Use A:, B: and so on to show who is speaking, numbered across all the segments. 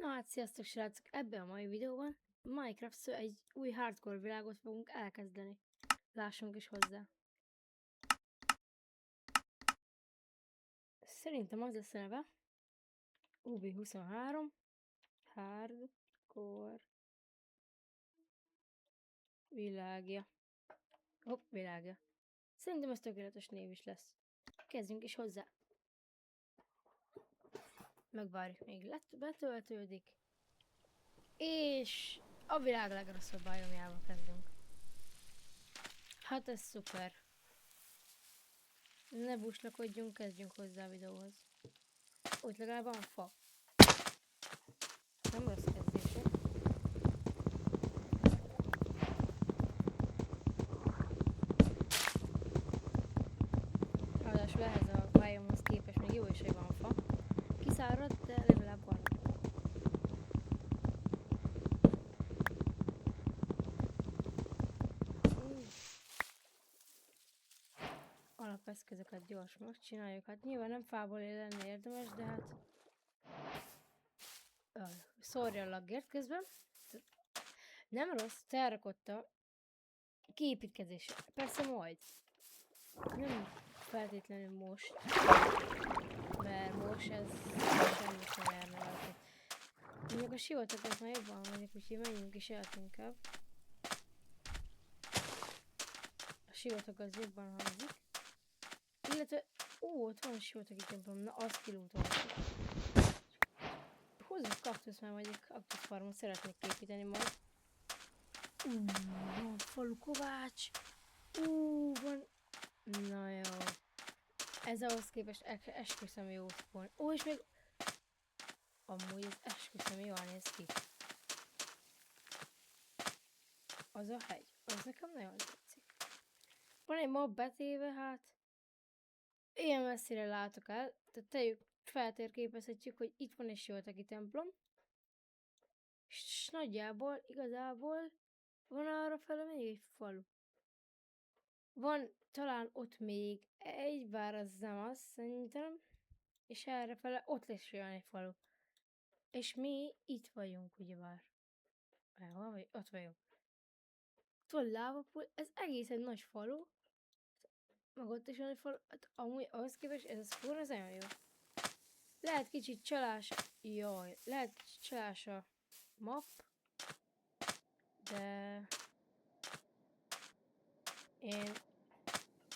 A: Na hát sziasztok srácok, ebben a mai videóban Minecraft egy új hardcore világot fogunk elkezdeni. Lássunk is hozzá. Szerintem az lesz a neve UB23 Hardcore világja. Hopp, világja. Szerintem ez tökéletes név is lesz. Kezdjünk is hozzá. Megvárjuk, még betöltődik. És a világ legrosszabb bajomjával kezdünk. Hát ez szuper. Ne buslakodjunk, kezdjünk hozzá a videóhoz. Úgy legalább van fa. Nem rossz kezdése. Ráadásul ehhez a biomhoz képest még jó is, hogy van fa. Kiszáradt, de legalább van. Alapeszközöket gyorsan megcsináljuk. Hát nyilván nem fából lenne érdemes, de hát... Szórja a laggért közben. Nem rossz, felrakotta kiépítkezésre. Persze majd. Nem feltétlenül most. Mert most ez semmit sem járna rajta. Mondjuk a sivatagok már jobban vannak, úgyhogy menjünk is el inkább. A sivatag az jobban hangzik. Illetve, ott van sivatagi templom, na azt kilútoltuk. Hozzuk kaktusz, mert majd egy kaktuszfarmot szeretnék építeni majd. Van falu kovács. Van... Na jó. Ez ahhoz képest esküszöm jó spawn. És még... Amúgy ez esküszöm jól néz ki. Az a hegy. Az nekem nagyon tetszik. Van egy mob betéve, hát... Ilyen messzire látok el. Tehát feltérképezhetjük, hogy itt van egy sivatagi templom. És nagyjából, igazából van arra fele még egy falu. Van talán ott még egy, bár az nem az, szerintem. És errefele ott lesz olyan egy falu. És mi itt vagyunk, ugyebár. Hol vagy? Ott vagyunk. Ott van lávapul, ez egész egy nagy falu. Meg ott is van egy falu. Hát amúgy ahhoz képest ez a spawn, ez nagyon jó. Lehet kicsit csalás. Jaj, lehet kicsit csalás a map. De... Én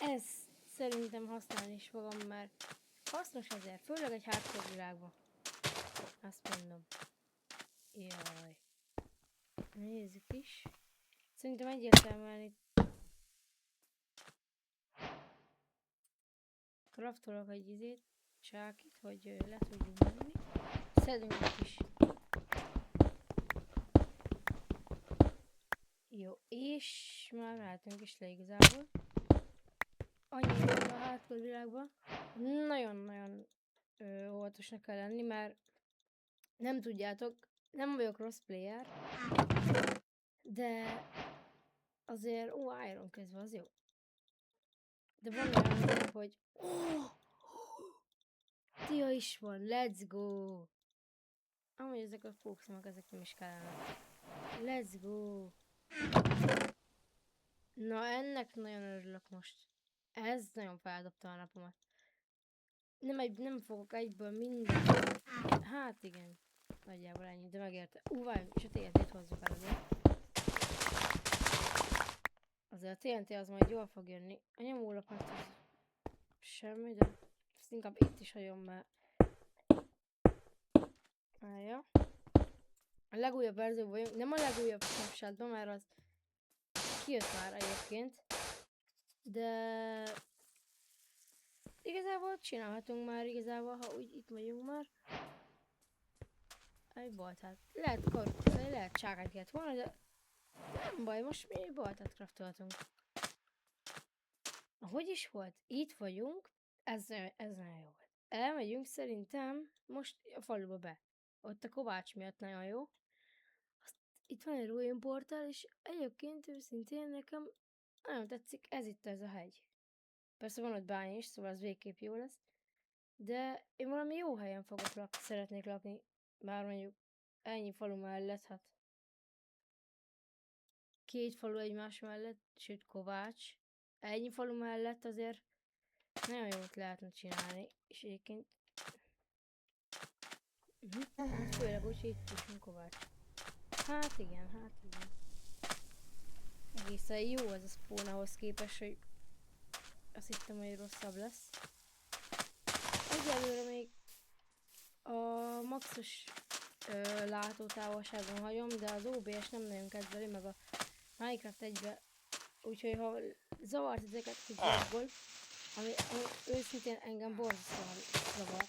A: ezt szerintem használni is fogom, mert hasznos ezért, főleg egy hardcore világban. Azt mondom. Jaj. Nézzük is. Szerintem egyértelműen itt craftolok egy izét, csákit, hogy le tudjunk menni. Szedünk egy kis. Jó, és már mehetünk is le igazából. Annyi a hardcore világban. Nagyon-nagyon óvatosnak kell lenni, mert nem tudjátok, nem vagyok rossz player, de azért, Iron közben az jó. De van olyan, hogy Tia is van, let's go! Amúgy ezek a pókszomak, ezek nem is kellene. Let's go! Na ennek nagyon örülök most. Ez nagyon feldobta a napomat. Nem fogok egyből minden. Hát igen. Nagyjából ennyi, de megérte. Várjunk, és a TNT-t hozzuk el azért. Azért a TNT az majd jól fog jönni. A nyomólapát az semmi, de ezt inkább itt is hagyom, mert... Állja. A legújabb verzió vagyunk. Nem a legújabb snapshotban, mert az kijött már egyébként. De... Igazából csinálhatunk már, igazából, ha úgy itt vagyunk már. Egy baltát. Lehet csákát kellett volna, de nem baj, most mi baltát craftolhatunk. Hogy is volt? Itt vagyunk. Ez nagyon jó volt. Elmegyünk szerintem most a faluba be. Ott a kovács miatt nagyon jó. Itt van egy ruin portál, és egyébként őszintén nekem nagyon tetszik ez a hegy. Persze van ott bánya is, szóval az végképp jó lesz. De én valami jó helyen szeretnék lakni. Bár mondjuk ennyi falu mellett, hát 2 falu egymás mellett, sőt Kovács, ennyi falu mellett azért nagyon jót lehetne csinálni, és egyébként hát főleg úgy, hogy itt is van Kovács. Hát igen. Egészen jó ez a spawn ahhoz képest, hogy azt hittem, hogy rosszabb lesz. Egyelőre még a maxos látótávolságon hagyom, de az OBS nem nagyon kedveli, meg a Minecraft egybe. Úgyhogy ha zavart ezeket a dolgokból, ami őszintén engem borzasztóan zavar.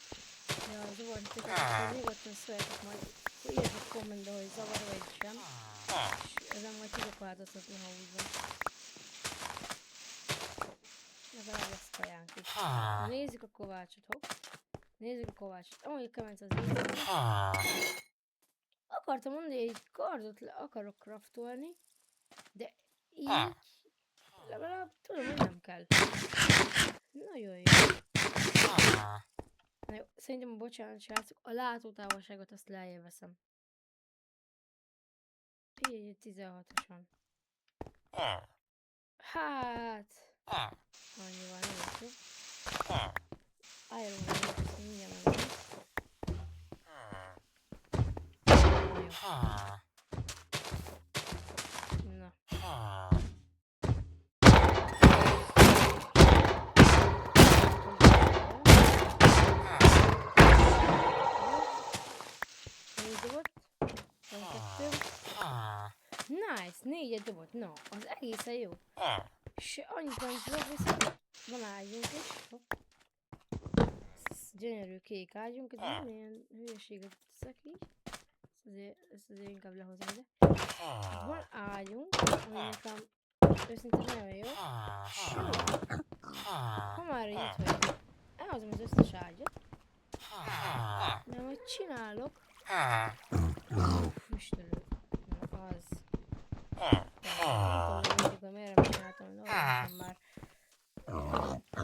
A: De ha zavart ezeket, akkor nyugodtan szóljatok majd, akkor írjatok kommentbe, hogy zavar vagy sem. És ezen majd tudok változtatni, ha úgy van. Legalább lesz kajánk is. Na, nézzük a Kovácsot, hopp. Nézzük a Kovácsot. Amúgy a kemenc az így. Akartam mondani, hogy egy kardot akarok craftolni, de így legalább tudom, hogy nem kell. Nagyon jó. Na jó, szerintem bocsánat, srácok, a látótávolságot azt lejjebb veszem. Így 16-osan. Hát... annyival nem lesz jó. Iron Man, ezt mindjárt megvan. Jó. Na. Négy dobott. Van 2. Nice, 4 dobott. Na, az egészen jó. És annyit nem tudok, viszont van ágyunk is. Hopp. Ez gyönyörű kék ágyunk, ez nem ilyen hülyeséget teszek így. Ezt azért inkább lehozom ide. Van ágyunk, ami nekem őszintén nagyon jó. Sőt, ha már itt vagyok, elhozom az összes ágyat. De majd csinálok. Füstölő. Na az. Nem tudom, hogy miért nem csináltam, de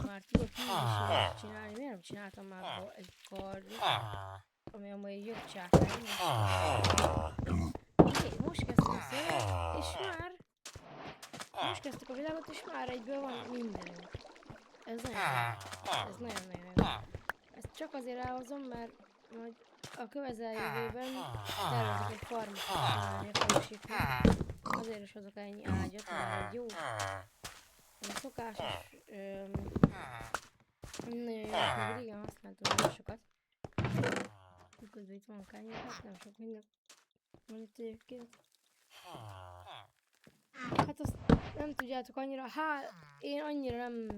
A: már tudok mindent csinálni. Miért nem csináltam már egy kardot, ami amúgy jobb csákány. Most kezdtem a szélet, és már most kezdtük a világot, és már egyből van mindenünk. Ez nagyon jó. Ez nagyon-nagyon jó. Ezt csak azért elhozom, mert majd a közeljövőben tervezek egy farmot csinálni a falusítni. Azért is hozok ennyi ágyat, mert egy jó. A szokásos... nagyon jó, még régen használtam nagyon sokat. Miközben itt van kányér, hát nem sok minden. Van itt egyébként. Hát azt nem tudjátok annyira, én annyira nem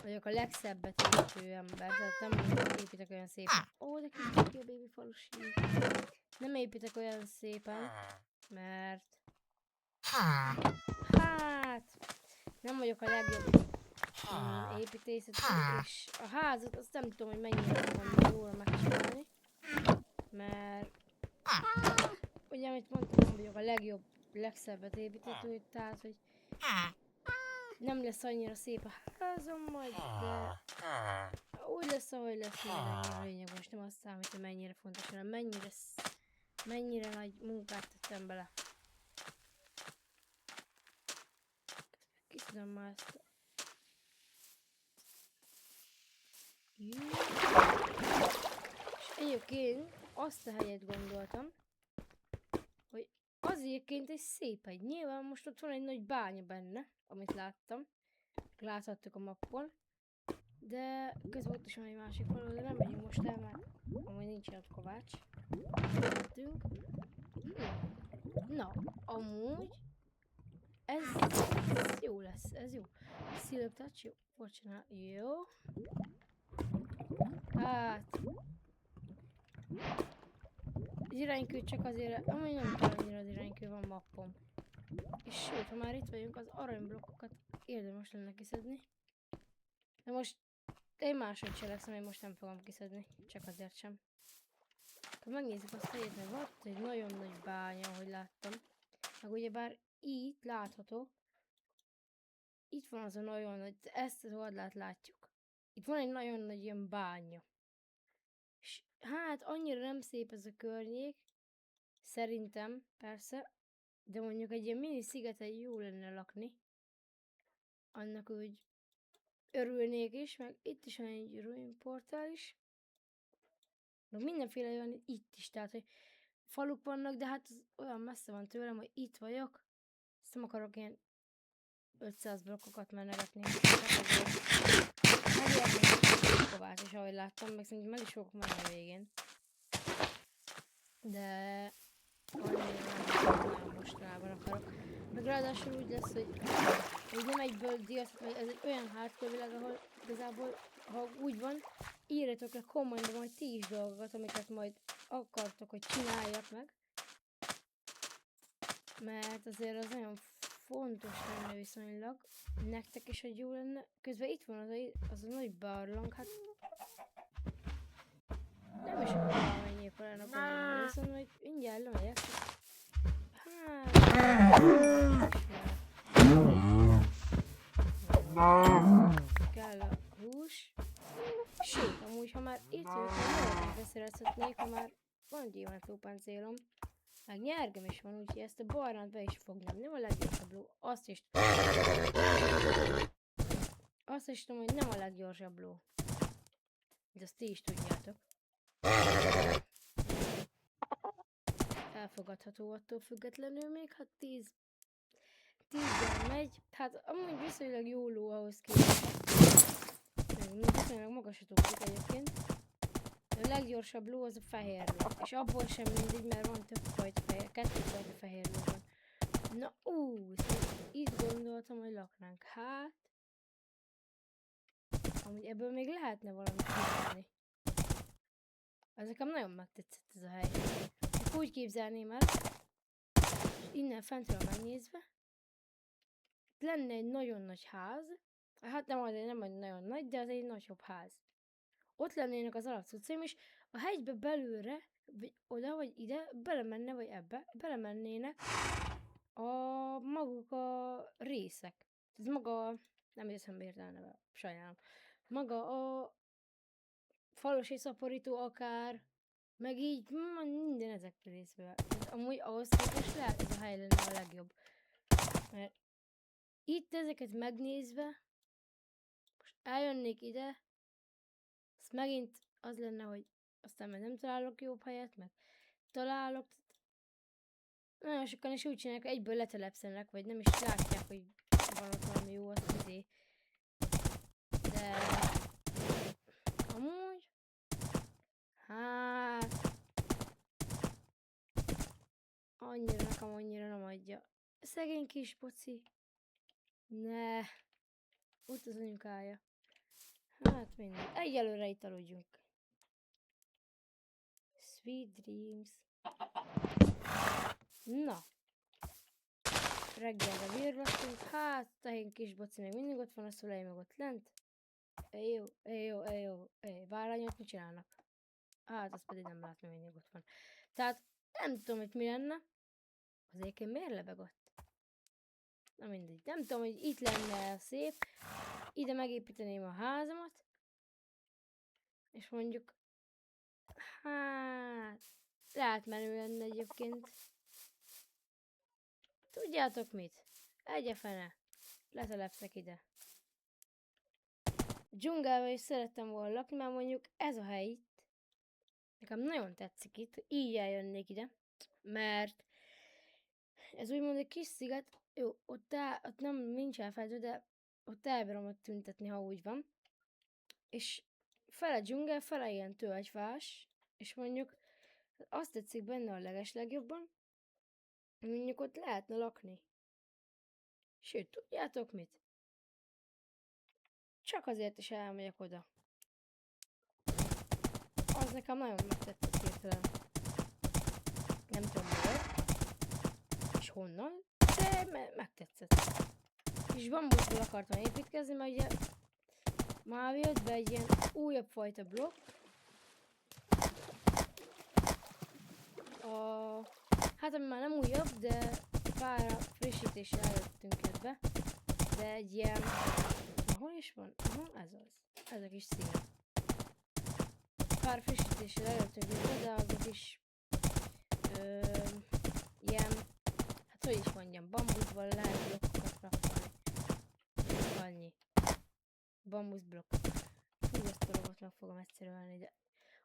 A: vagyok a legszebbet építő ember, tehát nem építek olyan szépen. Ó, de kicsit a baby falusi. Nem építek olyan szépen, mert hát nem vagyok a legjobb építészet, és a házat azt nem tudom, hogy mennyire fogom jól megcsinálni, mert ugye, amit mondtam, nem vagyok a legjobb, legszebbet építető, tehát, hogy nem lesz annyira szép a házam majd, de úgy lesz, ahogy lesz, minden a lényeg. Most nem azt számít, hogy mennyire fontos, hanem mennyire nagy munkát tettem bele. Kiszedem már ezt a... És egyébként azt a helyet gondoltam, hogy az egyébként egy szép hegy. Nyilván most ott van egy nagy bánya benne, amit láttam. Láthattuk a mappon. De közben ott is van egy másik falu, de nem megyünk most el, mert amúgy nincs ott Kovács. Na, amúgy ez jó lesz, ez jó. Silk touch, jó. Fortuna, jó. Hát... az iránykő csak azért, amúgy nem tudom, annyira az iránykő van mappon. És sőt, ha már itt vagyunk, az aranyblokkokat érdemes lenne kiszedni. De most én máshogy cselekszem, én most nem fogom kiszedni, csak azért sem. Akkor megnézzük azt a helyet, mert volt egy nagyon nagy bánya, ahogy láttam. Meg ugyebár itt látható, itt van az a nagyon nagy, ezt az oldalát látjuk. Itt van egy nagyon nagy ilyen bánya. És hát annyira nem szép ez a környék, szerintem, persze, de mondjuk egy ilyen mini szigeten jó lenne lakni. Annak úgy örülnék is, meg itt is van egy ruinportál is. Meg mindenféle van itt is, tehát hogy faluk vannak, de hát az olyan messze van tőlem, hogy itt vagyok. Ezt nem akarok ilyen 500 blokkokat mennegetni. Megértem a kovát is, ahogy láttam, meg szerintem meg is fogok menni a végén. De annyira mostanában akarok. Meg ráadásul úgy lesz, hogy nem egyből díjat, vagy ez egy olyan hardcore világ, ahol igazából, ha úgy van, írjatok le kommentben majd ti is dolgokat, amiket majd akartok, hogy csináljak meg. Mert azért az nagyon fontos lenne viszonylag. Nektek is egy jó lenne. Közben itt van az a nagy barlang, hát nem is akarom mennyi lenne a viszont majd mindjárt lemegyek. Kell a hús. Sőt, amúgy, ha már itt vagyok, nagyon beszerezhetnék, ha már van gyémántrópáncélom. Meg nyergem is van, úgyhogy ezt a barnát be is fognám. Nem a leggyorsabb ló. Azt is tudom, hogy nem a leggyorsabb ló. De azt ti is tudjátok. Elfogadható attól függetlenül még, hát 10-ben megy. Hát amúgy viszonylag jó ló ahhoz képest. Viszonylag magasat ugrik egyébként. A leggyorsabb ló az a fehér ló. És abból sem mindegy, mert van több fajta fehér, 2 fajta fehér ló van. Na szóval itt gondoltam, hogy laknánk. Hát... amúgy ebből még lehetne valamit csinálni. Az nekem nagyon megtetszett ez a hely. Úgy képzelném el, és innen fentről megnézve, lenne egy nagyon nagy ház, hát nem egy nagyon nagy, de az egy nagyobb ház. Ott lennének az alapcuccaim, és a hegybe belőle, vagy oda, vagy ide, belemenne, vagy ebbe, belemennének a maguk a részek. Ez maga, nem eszembe ért el neve, sajnálom. Maga a falusi szaporító akár, meg így minden ezek részben. Amúgy ahhoz képest lehet ez a hely lenne a legjobb. Mert itt ezeket megnézve, most eljönnék ide, azt megint az lenne, hogy aztán meg nem találok jobb helyet, meg találok. Nagyon sokan is úgy csinálják, hogy egyből letelepszenek, vagy nem is látják, hogy van ott valami jó az izé. De amúgy, hát annyira nem adja. Szegény kis poci. Ne, ott az anyukája. Hát mindegy. Egyelőre itt aludjunk. Sweet dreams. Na. Reggelre virlasztunk. Hát, tehén kis boci még mindig ott van, a szülei meg ott lent. Jó. Bárányok mit csinálnak? Hát, azt pedig nem látom, mindig ott van. Tehát, nem tudom, hogy mi lenne. Az éjként miért lebeg ott? Na mindegy. Nem tudom, hogy itt lenne szép. Ide megépíteném a házamat. És mondjuk, hát, lehet menő lenne egyébként. Tudjátok mit? Egyefene. Letelepszek ide. Dzsungelben is szerettem volna lakni, mert mondjuk ez a hely itt. Nekem nagyon tetszik itt, így eljönnék ide. Mert ez úgymond egy kis sziget. Jó, ott nem nincs elfelejtő, de ott elbírom ott tüntetni, ha úgy van. És fele dzsungel, fele ilyen tölgyfás. És mondjuk azt tetszik benne a legeslegjobban, mondjuk ott lehetne lakni. Sőt, tudjátok mit? Csak azért is elmegyek oda. Az nekem nagyon megtetszett hirtelen. Nem tudom miért. És honnan, de megtetszett. És bambuszból akartam építkezni, mert ugye már jött be egy ilyen újabb fajta blokk. Hát ami már nem újabb, de pár frissítés előttünk jött be. De egy ilyen... hol is van? Aha, ez az. Ez a kis szín. pár frissítéssel előttünk vissza, de azok is ilyen, hát hogy is mondjam, bambuszból lehet blokkokat raktani. Annyi. Bambuszblokk. Fú, ezt a robot meg fogom egyszer ölni, de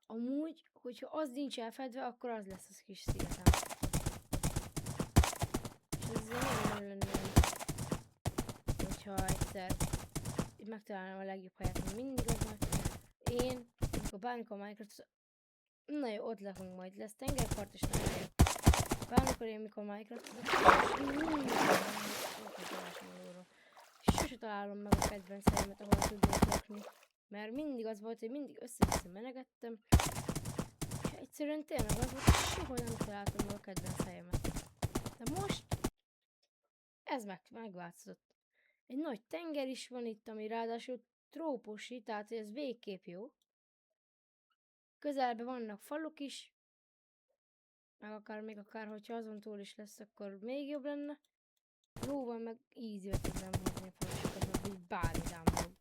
A: amúgy, hogyha az nincs elfedve, akkor az lesz az kis szigetem. És ez nagyon jó lenne, hogyha egyszer megtalálnám a legjobb helyet, mert mindig az már én, amikor bármikor Minecraft, na jó, ott lakunk majd, lesz tengerpart és nagyon jó. Bármikor én, mikor Minecraft, sose találom meg a kedvenc helyemet, ahol tudnék lakni. Mert mindig az volt, hogy mindig össze-vissza menegettem, és egyszerűen tényleg az volt, hogy soha nem találtam meg a kedvenc helyemet. De most ez megváltozott. Egy nagy tenger is van itt, ami ráadásul trópusi, tehát ez végképp jó. Közelben vannak faluk is, meg még akár, hogyha azon túl is lesz, akkor még jobb lenne. Lóval meg easy-vel tudnám hozni a falusokat, meg így bármi dámolog.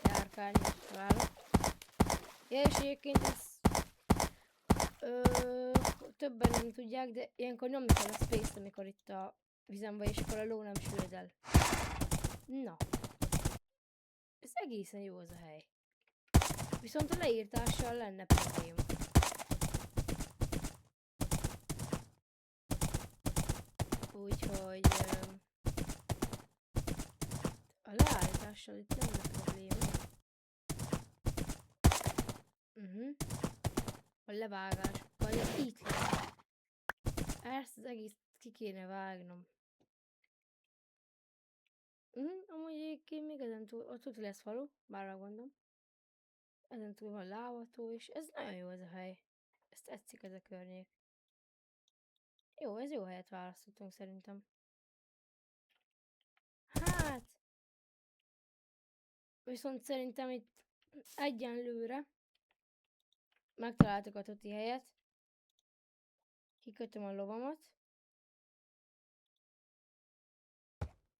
A: Járkálni és találok. Ja, és egyébként ezt többen nem tudják, de ilyenkor nyomni kell a space-t, amikor itt a vizen vagy, és akkor a ló nem süllyed el. Na. Ez egészen jó az a hely. Viszont a leírtással lenne probléma. Úgyhogy a leállítással itt lenne probléma. A levágásokkal, de itt lesz. Ezt az egész ki kéne vágnom. Amúgy egyébként még ezen túl, ott lesz falu, bár megmondom. Ezen túl van lávató is, ez nagyon jó ez a hely. Ezt tetszik ez a környék. Jó, ez jó helyet választottunk szerintem. Hát... Viszont szerintem itt egyenlőre megtaláltuk a tuti helyet. Kikötöm a lovamat.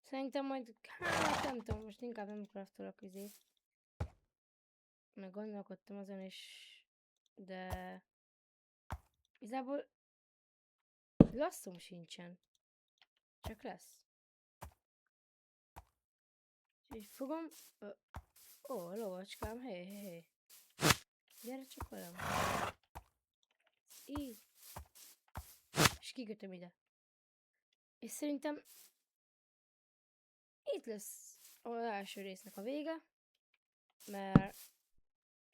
A: Szerintem majd, hát nem tudom, most inkább nem craftolok izét. Meg gondolkodtam azon is, de igazából lasszom sincsen. Csak lesz. Így fogom. Ó, lovacskám, hé. Gyere csak velem. Így. És kikötöm ide. És szerintem itt lesz az első résznek a vége. Mert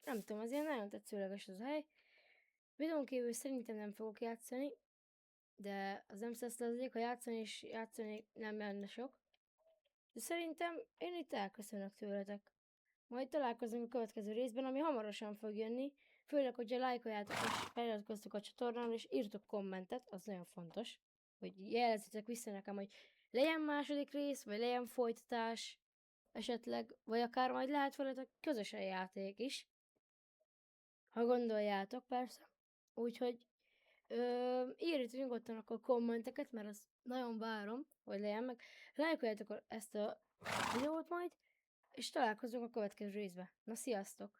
A: nem tudom, az ilyen nagyon tetszőleges az a hely. Videón kívül szerintem nem fogok játszani. De az nem szeszlezik, ha játszani nem lenne sok. De szerintem én itt elköszönök tőletek. Majd találkozunk a következő részben, ami hamarosan fog jönni. Főleg, hogyha lájkoljátok és feliratkoztok a csatornán, és írtok kommentet, az nagyon fontos. Hogy jelezitek vissza nekem, hogy legyen második rész, vagy legyen folytatás esetleg, vagy akár majd lehet veletek közösen játék is. Ha gondoljátok, persze. Úgyhogy írjátok nyugodtan akkor kommenteket, mert azt nagyon várom, hogy legyen meg. Lájkoljátok ezt a videót majd, és találkozunk a következő részben. Na, sziasztok!